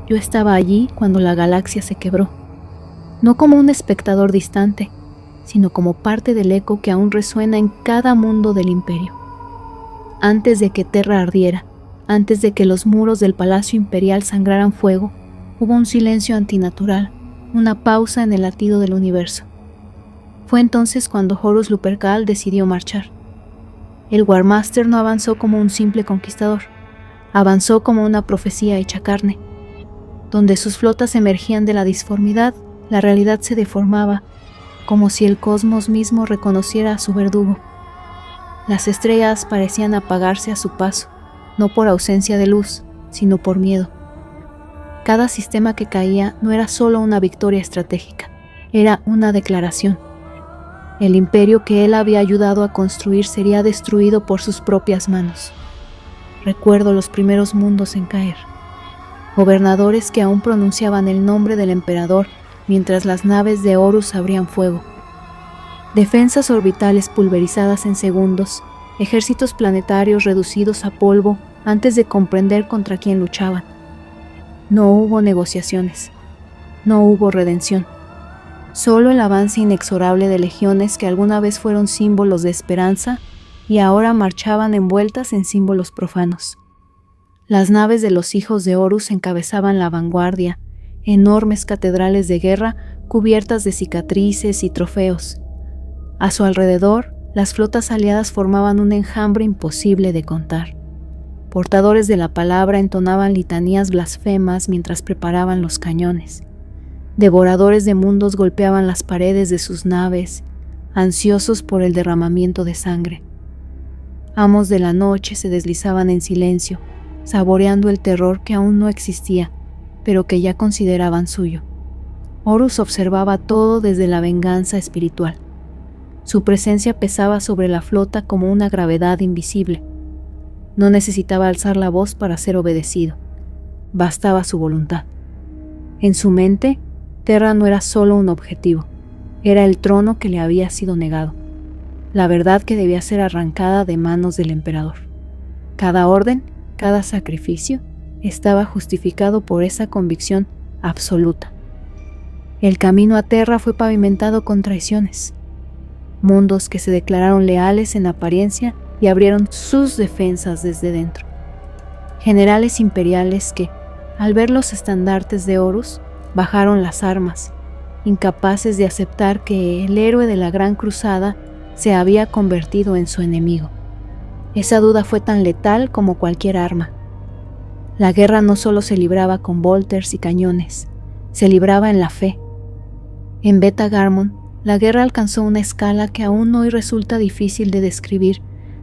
Yo estaba allí cuando la galaxia se quebró, no como un espectador distante, sino como parte del eco que aún resuena en cada mundo del imperio. Antes de que Terra ardiera, antes de que los muros del Palacio Imperial sangraran fuego, hubo un silencio antinatural, una pausa en el latido del universo. Fue entonces cuando Horus Lupercal decidió marchar. El Warmaster no avanzó como un simple conquistador, avanzó como una profecía hecha carne. Donde sus flotas emergían de la disformidad, la realidad se deformaba, como si el cosmos mismo reconociera a su verdugo. Las estrellas parecían apagarse a su paso, no por ausencia de luz, sino por miedo. Cada sistema que caía no era solo una victoria estratégica, era una declaración. El imperio que él había ayudado a construir sería destruido por sus propias manos. Recuerdo los primeros mundos en caer. Gobernadores que aún pronunciaban el nombre del emperador mientras las naves de Horus abrían fuego. Defensas orbitales pulverizadas en segundos, ejércitos planetarios reducidos a polvo antes de comprender contra quién luchaban. No hubo negociaciones, no hubo redención, solo el avance inexorable de legiones que alguna vez fueron símbolos de esperanza y ahora marchaban envueltas en símbolos profanos. Las naves de los hijos de Horus encabezaban la vanguardia, enormes catedrales de guerra cubiertas de cicatrices y trofeos. A su alrededor, las flotas aliadas formaban un enjambre imposible de contar. Portadores de la palabra entonaban litanías blasfemas mientras preparaban los cañones. Devoradores de mundos golpeaban las paredes de sus naves, ansiosos por el derramamiento de sangre. Amos de la noche se deslizaban en silencio, saboreando el terror que aún no existía, pero que ya consideraban suyo. Horus observaba todo desde la venganza espiritual. Su presencia pesaba sobre la flota como una gravedad invisible. No necesitaba alzar la voz para ser obedecido. Bastaba su voluntad. En su mente, Terra no era solo un objetivo, era el trono que le había sido negado, la verdad que debía ser arrancada de manos del emperador. Cada orden, cada sacrificio, estaba justificado por esa convicción absoluta. El camino a Terra fue pavimentado con traiciones. Mundos que se declararon leales en apariencia y abrieron sus defensas desde dentro. Generales imperiales que, al ver los estandartes de Horus, bajaron las armas, incapaces de aceptar que el héroe de la Gran Cruzada se había convertido en su enemigo. Esa duda fue tan letal como cualquier arma. La guerra no solo se libraba con bolters y cañones, se libraba en la fe. En Beta Garmon, la guerra alcanzó una escala que aún hoy resulta difícil de describir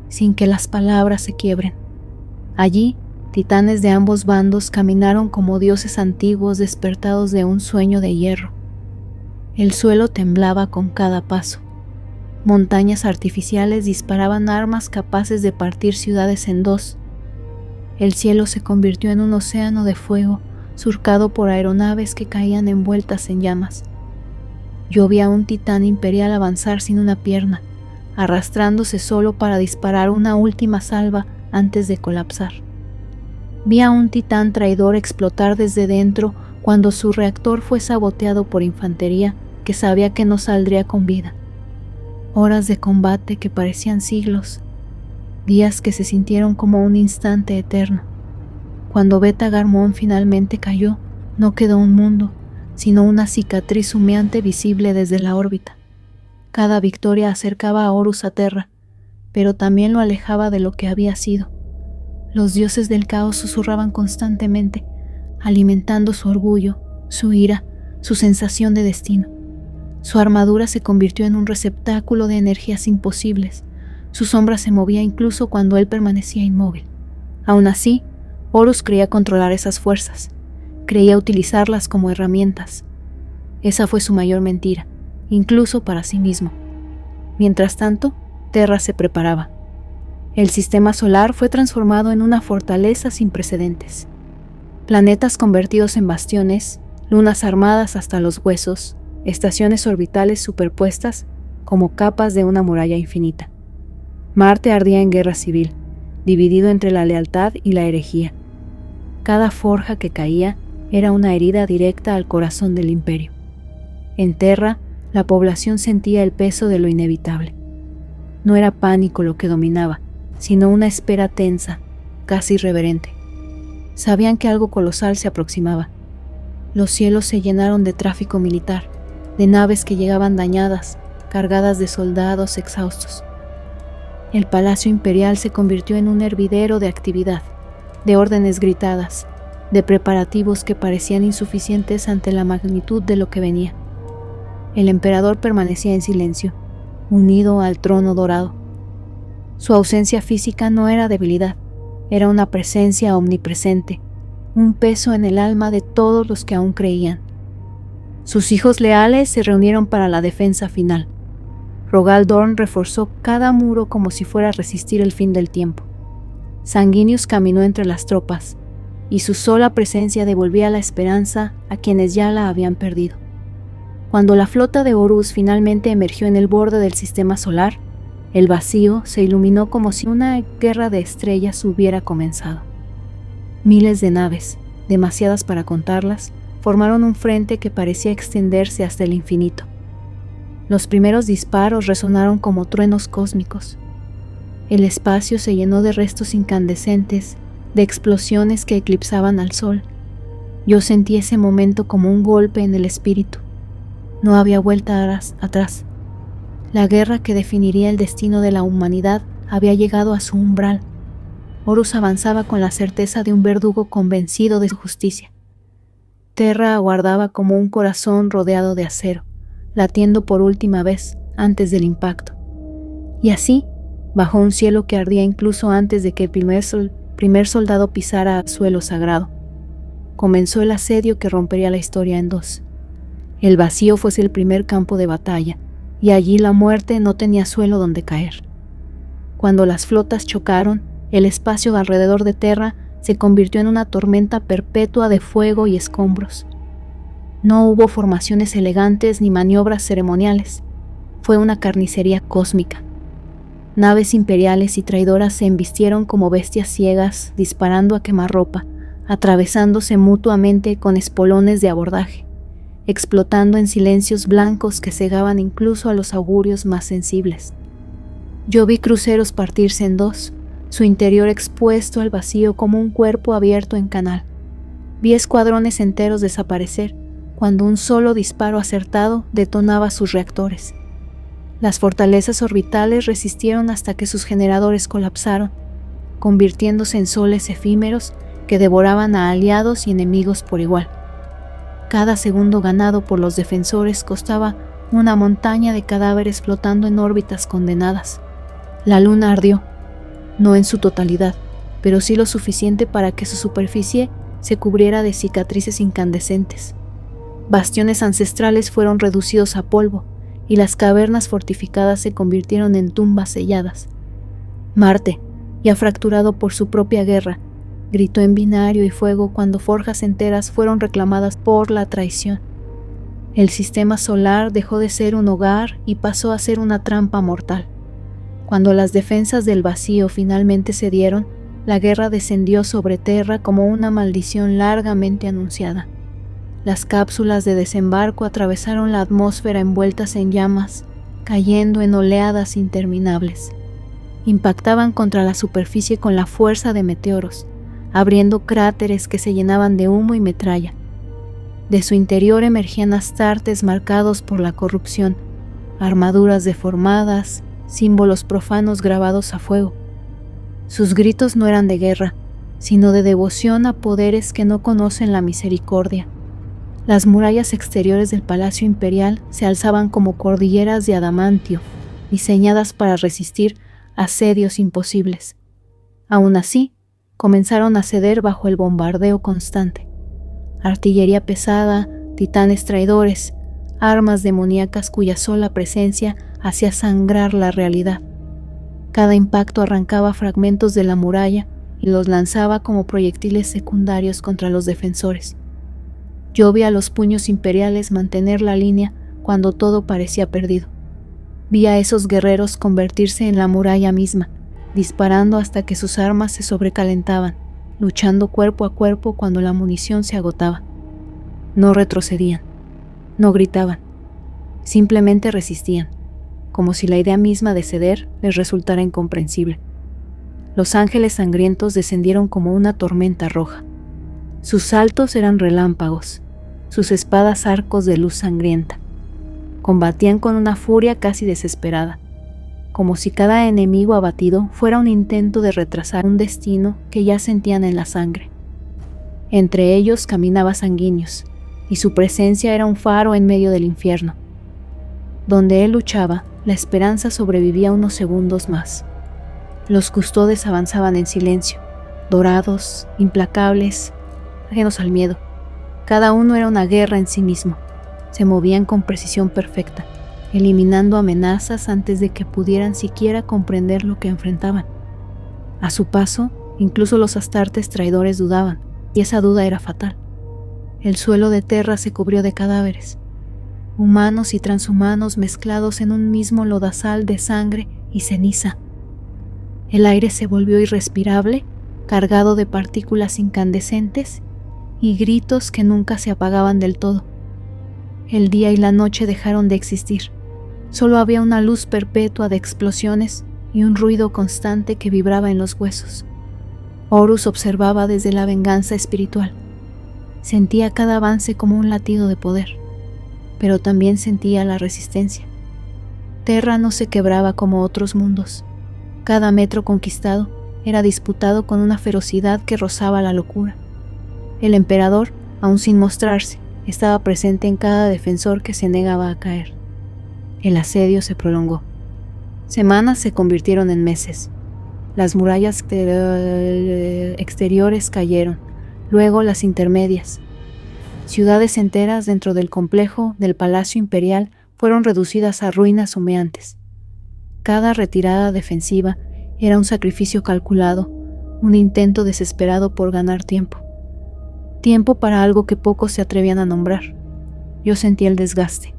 sin que las palabras se quiebren. Allí, titanes de ambos bandos caminaron como dioses antiguos despertados de un sueño de hierro. El suelo temblaba con cada paso. Montañas artificiales disparaban armas capaces de partir ciudades en dos. El cielo se convirtió en un océano de fuego, surcado por aeronaves que caían envueltas en llamas. Yo vi a un titán imperial avanzar sin una pierna, arrastrándose solo para disparar una última salva antes de colapsar. Vi a un titán traidor explotar desde dentro cuando su reactor fue saboteado por infantería que sabía que no saldría con vida. Horas de combate que parecían siglos, días que se sintieron como un instante eterno. Cuando Beta Garmon finalmente cayó, no quedó un mundo, sino una cicatriz humeante visible desde la órbita. Cada victoria acercaba a Horus a Terra, pero también lo alejaba de lo que había sido. Los dioses del caos susurraban constantemente, alimentando su orgullo, su ira, su sensación de destino. Su armadura se convirtió en un receptáculo de energías imposibles. Su sombra se movía incluso cuando él permanecía inmóvil. Aún así, Horus creía controlar esas fuerzas. Creía utilizarlas como herramientas. Esa fue su mayor mentira, incluso para sí mismo. Mientras tanto, Terra se preparaba. El sistema solar fue transformado en una fortaleza sin precedentes. Planetas convertidos en bastiones, lunas armadas hasta los huesos, estaciones orbitales superpuestas como capas de una muralla infinita. Marte ardía en guerra civil, dividido entre la lealtad y la herejía. Cada forja que caía era una herida directa al corazón del imperio. En Terra, la población sentía el peso de lo inevitable. No era pánico lo que dominaba, sino una espera tensa, casi irreverente. Sabían que algo colosal se aproximaba. Los cielos se llenaron de tráfico militar, de naves que llegaban dañadas, cargadas de soldados exhaustos. El palacio imperial se convirtió en un hervidero de actividad, de órdenes gritadas, de preparativos que parecían insuficientes ante la magnitud de lo que venía. El emperador permanecía en silencio, unido al trono dorado. Su ausencia física no era debilidad, era una presencia omnipresente, un peso en el alma de todos los que aún creían. Sus hijos leales se reunieron para la defensa final. Rogal Dorn reforzó cada muro como si fuera a resistir el fin del tiempo. Sanguinius caminó entre las tropas, y su sola presencia devolvía la esperanza a quienes ya la habían perdido. Cuando la flota de Horus finalmente emergió en el borde del sistema solar, el vacío se iluminó como si una guerra de estrellas hubiera comenzado. Miles de naves, demasiadas para contarlas, formaron un frente que parecía extenderse hasta el infinito. Los primeros disparos resonaron como truenos cósmicos. El espacio se llenó de restos incandescentes, de explosiones que eclipsaban al sol. Yo sentí ese momento como un golpe en el espíritu. No había vuelta atrás. La guerra que definiría el destino de la humanidad había llegado a su umbral. Horus avanzaba con la certeza de un verdugo convencido de su justicia. Terra aguardaba como un corazón rodeado de acero, latiendo por última vez antes del impacto. Y así, bajo un cielo que ardía incluso antes de que el primer soldado pisara suelo sagrado, comenzó el asedio que rompería la historia en dos. El vacío fuese el primer campo de batalla, y allí la muerte no tenía suelo donde caer. Cuando las flotas chocaron, el espacio alrededor de Terra se convirtió en una tormenta perpetua de fuego y escombros. No hubo formaciones elegantes ni maniobras ceremoniales. Fue una carnicería cósmica. Naves imperiales y traidoras se embistieron como bestias ciegas, disparando a quemarropa, atravesándose mutuamente con espolones de abordaje, explotando en silencios blancos que cegaban incluso a los augurios más sensibles. Yo vi cruceros partirse en dos, su interior expuesto al vacío como un cuerpo abierto en canal. Vi escuadrones enteros desaparecer cuando un solo disparo acertado detonaba sus reactores. Las fortalezas orbitales resistieron hasta que sus generadores colapsaron, convirtiéndose en soles efímeros que devoraban a aliados y enemigos por igual. Cada segundo ganado por los defensores costaba una montaña de cadáveres flotando en órbitas condenadas. La luna ardió, no en su totalidad, pero sí lo suficiente para que su superficie se cubriera de cicatrices incandescentes. Bastiones ancestrales fueron reducidos a polvo, y las cavernas fortificadas se convirtieron en tumbas selladas. Marte, ya fracturado por su propia guerra, gritó en binario y fuego cuando forjas enteras fueron reclamadas por la traición. El sistema solar dejó de ser un hogar y pasó a ser una trampa mortal. Cuando las defensas del vacío finalmente cedieron, la guerra descendió sobre Terra como una maldición largamente anunciada. Las cápsulas de desembarco atravesaron la atmósfera envueltas en llamas, cayendo en oleadas interminables. Impactaban contra la superficie con la fuerza de meteoros, abriendo cráteres que se llenaban de humo y metralla. De su interior emergían astartes marcados por la corrupción, armaduras deformadas, símbolos profanos grabados a fuego. Sus gritos no eran de guerra, sino de devoción a poderes que no conocen la misericordia. Las murallas exteriores del Palacio Imperial se alzaban como cordilleras de adamantio, diseñadas para resistir asedios imposibles. Aún así, comenzaron a ceder bajo el bombardeo constante. Artillería pesada, titanes traidores, armas demoníacas cuya sola presencia hacía sangrar la realidad. Cada impacto arrancaba fragmentos de la muralla y los lanzaba como proyectiles secundarios contra los defensores. Yo vi a los puños imperiales mantener la línea cuando todo parecía perdido. Vi a esos guerreros convertirse en la muralla misma, disparando hasta que sus armas se sobrecalentaban, luchando cuerpo a cuerpo cuando la munición se agotaba. No retrocedían, no gritaban, simplemente resistían, como si la idea misma de ceder les resultara incomprensible. Los ángeles sangrientos descendieron como una tormenta roja. Sus saltos eran relámpagos, sus espadas arcos de luz sangrienta. Combatían con una furia casi desesperada, como si cada enemigo abatido fuera un intento de retrasar un destino que ya sentían en la sangre. Entre ellos caminaba Sanguinius, y su presencia era un faro en medio del infierno. Donde él luchaba, la esperanza sobrevivía unos segundos más. Los custodes avanzaban en silencio, dorados, implacables, ajenos al miedo. Cada uno era una guerra en sí mismo. Se movían con precisión perfecta, eliminando amenazas antes de que pudieran siquiera comprender lo que enfrentaban. A su paso, incluso los astartes traidores dudaban, y esa duda era fatal. El suelo de Terra se cubrió de cadáveres, humanos y transhumanos mezclados en un mismo lodazal de sangre y ceniza. El aire se volvió irrespirable, cargado de partículas incandescentes y gritos que nunca se apagaban del todo. El día y la noche dejaron de existir. Solo había una luz perpetua de explosiones y un ruido constante que vibraba en los huesos. Horus observaba desde la venganza espiritual. Sentía cada avance como un latido de poder, pero también sentía la resistencia. Terra no se quebraba como otros mundos. Cada metro conquistado era disputado con una ferocidad que rozaba la locura. El emperador, aún sin mostrarse, estaba presente en cada defensor que se negaba a caer. El asedio se prolongó. Semanas se convirtieron en meses. Las murallas exteriores cayeron, luego las intermedias. Ciudades enteras dentro del complejo del Palacio Imperial fueron reducidas a ruinas humeantes. Cada retirada defensiva era un sacrificio calculado, un intento desesperado por ganar tiempo. Tiempo para algo que pocos se atrevían a nombrar. Yo sentí el desgaste.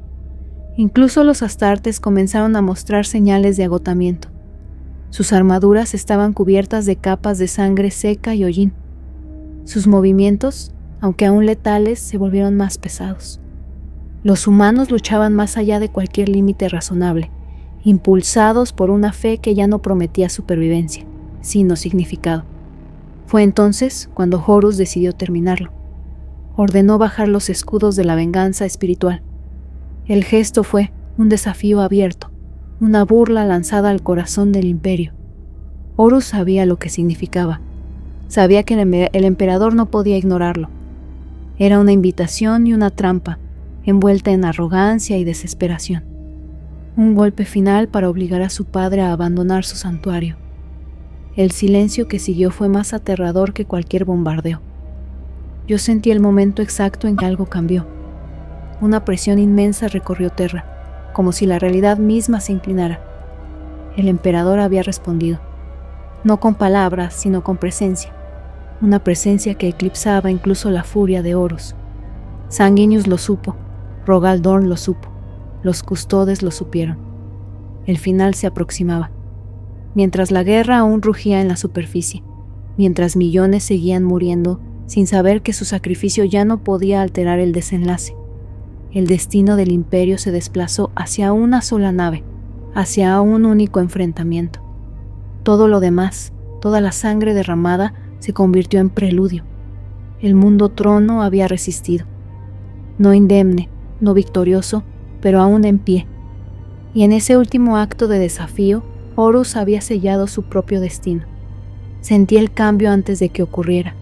Incluso los astartes comenzaron a mostrar señales de agotamiento. Sus armaduras estaban cubiertas de capas de sangre seca y hollín. Sus movimientos, aunque aún letales, se volvieron más pesados. Los humanos luchaban más allá de cualquier límite razonable, impulsados por una fe que ya no prometía supervivencia, sino significado. Fue entonces cuando Horus decidió terminarlo. Ordenó bajar los escudos de la venganza espiritual. El gesto fue un desafío abierto, una burla lanzada al corazón del imperio. Horus sabía lo que significaba. Sabía que el emperador no podía ignorarlo. Era una invitación y una trampa, envuelta en arrogancia y desesperación. Un golpe final para obligar a su padre a abandonar su santuario. El silencio que siguió fue más aterrador que cualquier bombardeo. Yo sentí el momento exacto en que algo cambió. Una presión inmensa recorrió Terra, como si la realidad misma se inclinara. El emperador había respondido, no con palabras, sino con presencia. Una presencia que eclipsaba incluso la furia de Horus. Sanguinius lo supo, Rogal Dorn lo supo, los custodes lo supieron. El final se aproximaba. Mientras la guerra aún rugía en la superficie, mientras millones seguían muriendo sin saber que su sacrificio ya no podía alterar el desenlace, el destino del imperio se desplazó hacia una sola nave, hacia un único enfrentamiento. Todo lo demás, toda la sangre derramada, se convirtió en preludio. El mundo trono había resistido. No indemne, no victorioso, pero aún en pie. Y en ese último acto de desafío, Horus había sellado su propio destino. Sentí el cambio antes de que ocurriera.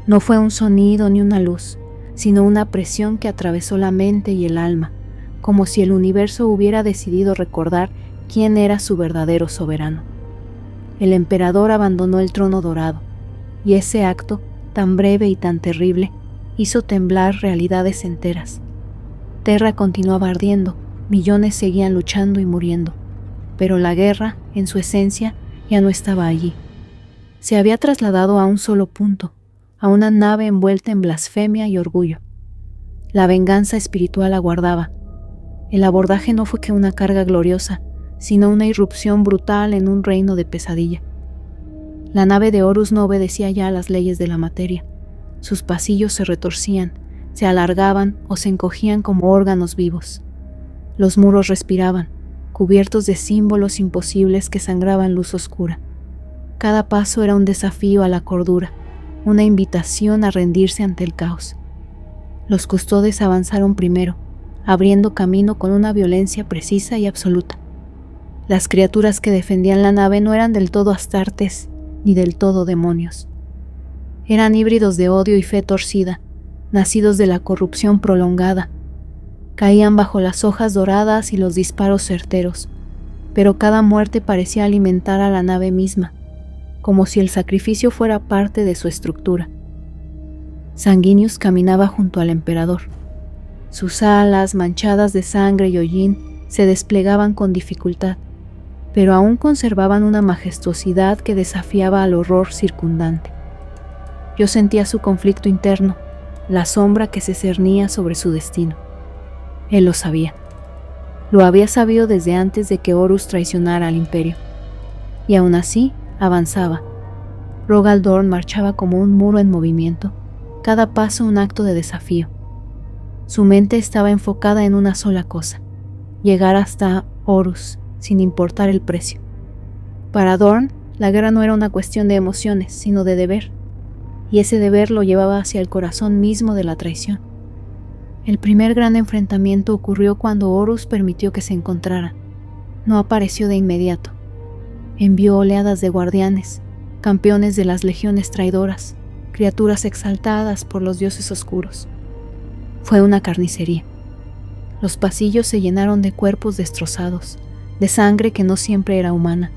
No fue un sonido ni una luz, sino una presión que atravesó la mente y el alma, como si el universo hubiera decidido recordar quién era su verdadero soberano. El emperador abandonó el trono dorado, y ese acto, tan breve y tan terrible, hizo temblar realidades enteras. Terra continuaba ardiendo, millones seguían luchando y muriendo, pero la guerra, en su esencia, ya no estaba allí. Se había trasladado a un solo punto, a una nave envuelta en blasfemia y orgullo. La venganza espiritual aguardaba. El abordaje no fue que una carga gloriosa, sino una irrupción brutal en un reino de pesadilla. La nave de Horus no obedecía ya a las leyes de la materia. Sus pasillos se retorcían, se alargaban o se encogían como órganos vivos. Los muros respiraban, cubiertos de símbolos imposibles que sangraban luz oscura. Cada paso era un desafío a la cordura, una invitación a rendirse ante el caos. Los custodes avanzaron primero, abriendo camino con una violencia precisa y absoluta. Las criaturas que defendían la nave no eran del todo astartes ni del todo demonios. Eran híbridos de odio y fe torcida, nacidos de la corrupción prolongada. Caían bajo las hojas doradas y los disparos certeros, pero cada muerte parecía alimentar a la nave misma, como si el sacrificio fuera parte de su estructura. Sanguinius caminaba junto al emperador. Sus alas, manchadas de sangre y hollín, se desplegaban con dificultad, pero aún conservaban una majestuosidad que desafiaba al horror circundante. Yo sentía su conflicto interno, la sombra que se cernía sobre su destino. Él lo sabía. Lo había sabido desde antes de que Horus traicionara al Imperio. Y aún así, avanzaba. Rogal Dorn marchaba como un muro en movimiento, cada paso un acto de desafío. Su mente estaba enfocada en una sola cosa: llegar hasta Horus, sin importar el precio. Para Dorn, la guerra no era una cuestión de emociones, sino de deber, y ese deber lo llevaba hacia el corazón mismo de la traición. El primer gran enfrentamiento ocurrió cuando Horus permitió que se encontraran. No apareció de inmediato. Envió oleadas de guardianes, campeones de las legiones traidoras, criaturas exaltadas por los dioses oscuros. Fue una carnicería. Los pasillos se llenaron de cuerpos destrozados, de sangre que no siempre era humana.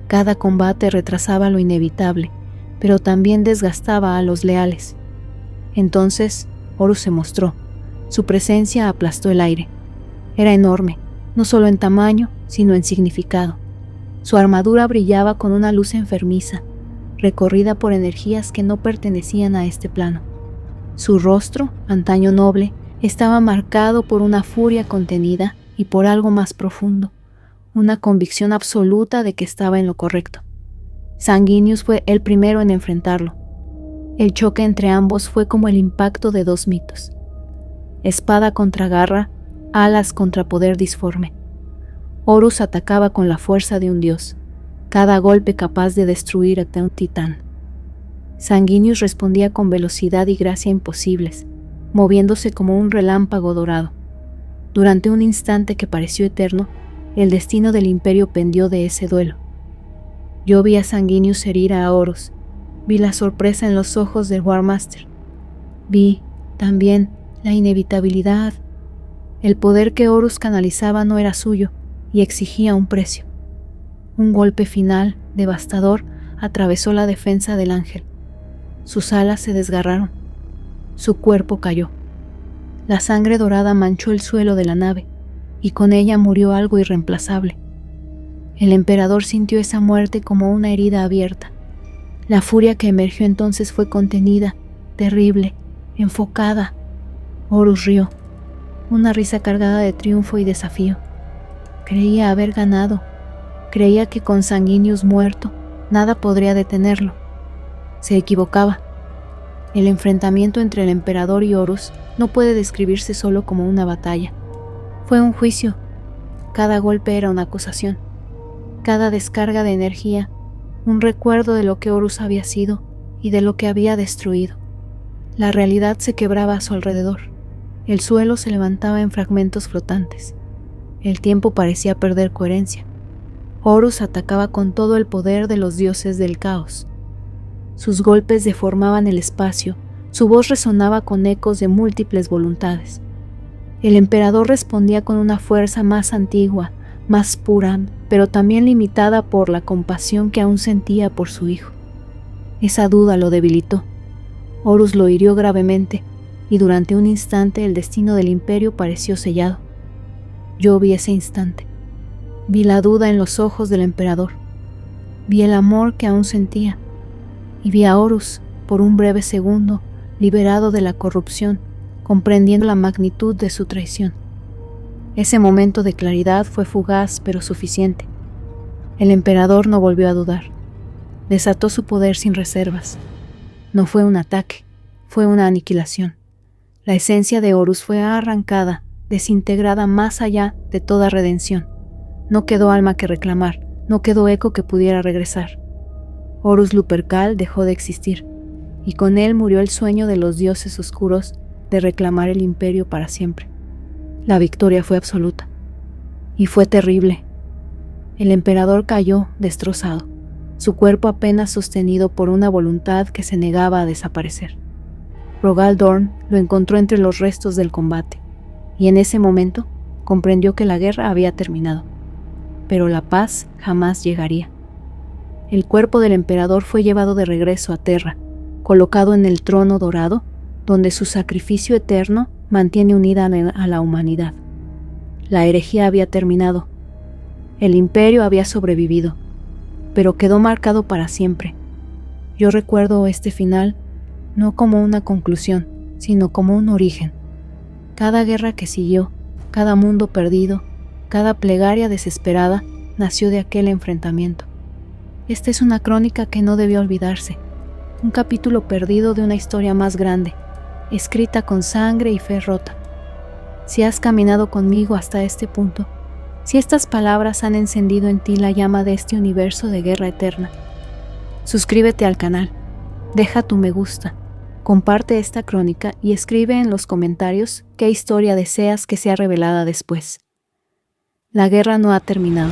Cada combate retrasaba lo inevitable, pero también desgastaba a los leales. Entonces, Horus se mostró. Su presencia aplastó el aire. Era enorme, no solo en tamaño, sino en significado. Su armadura brillaba con una luz enfermiza, recorrida por energías que no pertenecían a este plano. Su rostro, antaño noble, estaba marcado por una furia contenida y por algo más profundo, una convicción absoluta de que estaba en lo correcto. Sanguinius fue el primero en enfrentarlo. El choque entre ambos fue como el impacto de dos mitos: espada contra garra, alas contra poder disforme. Horus atacaba con la fuerza de un dios, cada golpe capaz de destruir a un titán. Sanguinius respondía con velocidad y gracia imposibles, moviéndose como un relámpago dorado. Durante un instante que pareció eterno, el destino del Imperio pendió de ese duelo. Yo vi a Sanguinius herir a Horus, vi la sorpresa en los ojos del Warmaster. Vi, también, la inevitabilidad. El poder que Horus canalizaba no era suyo y exigía un precio. Un golpe final, devastador, atravesó la defensa del ángel. Sus alas se desgarraron. Su cuerpo cayó. La sangre dorada manchó el suelo de la nave, y con ella murió algo irreemplazable. El emperador sintió esa muerte como una herida abierta. La furia que emergió entonces fue contenida, terrible, enfocada. Horus rió, una risa cargada de triunfo y desafío. Creía haber ganado. Creía que con Sanguinius muerto, nada podría detenerlo. Se equivocaba. El enfrentamiento entre el emperador y Horus no puede describirse solo como una batalla. Fue un juicio. Cada golpe era una acusación. Cada descarga de energía, un recuerdo de lo que Horus había sido y de lo que había destruido. La realidad se quebraba a su alrededor. El suelo se levantaba en fragmentos flotantes. El tiempo parecía perder coherencia. Horus atacaba con todo el poder de los dioses del caos. Sus golpes deformaban el espacio, su voz resonaba con ecos de múltiples voluntades. El emperador respondía con una fuerza más antigua, más pura, pero también limitada por la compasión que aún sentía por su hijo. Esa duda lo debilitó. Horus lo hirió gravemente, y durante un instante el destino del imperio pareció sellado. Yo vi ese instante. Vi la duda en los ojos del emperador. Vi el amor que aún sentía. Y vi a Horus, por un breve segundo, liberado de la corrupción, comprendiendo la magnitud de su traición. Ese momento de claridad fue fugaz pero suficiente. El emperador no volvió a dudar. Desató su poder sin reservas. No fue un ataque, fue una aniquilación. La esencia de Horus fue arrancada, desintegrada más allá de toda redención. No quedó alma que reclamar, no quedó eco que pudiera regresar. Horus Lupercal dejó de existir, y con él murió el sueño de los dioses oscuros de reclamar el imperio para siempre. La victoria fue absoluta, y fue terrible. El emperador cayó destrozado, su cuerpo apenas sostenido por una voluntad que se negaba a desaparecer. Rogal Dorn lo encontró entre los restos del combate, y en ese momento comprendió que la guerra había terminado, pero la paz jamás llegaría. El cuerpo del emperador fue llevado de regreso a Terra, colocado en el trono dorado, donde su sacrificio eterno mantiene unida a la humanidad. La herejía había terminado. El imperio había sobrevivido, pero quedó marcado para siempre. Yo recuerdo este final no como una conclusión, sino como un origen. Cada guerra que siguió, cada mundo perdido, cada plegaria desesperada, nació de aquel enfrentamiento. Esta es una crónica que no debió olvidarse, un capítulo perdido de una historia más grande, escrita con sangre y fe rota. Si has caminado conmigo hasta este punto, si estas palabras han encendido en ti la llama de este universo de guerra eterna, suscríbete al canal, deja tu me gusta, comparte esta crónica y escribe en los comentarios qué historia deseas que sea revelada después. La guerra no ha terminado.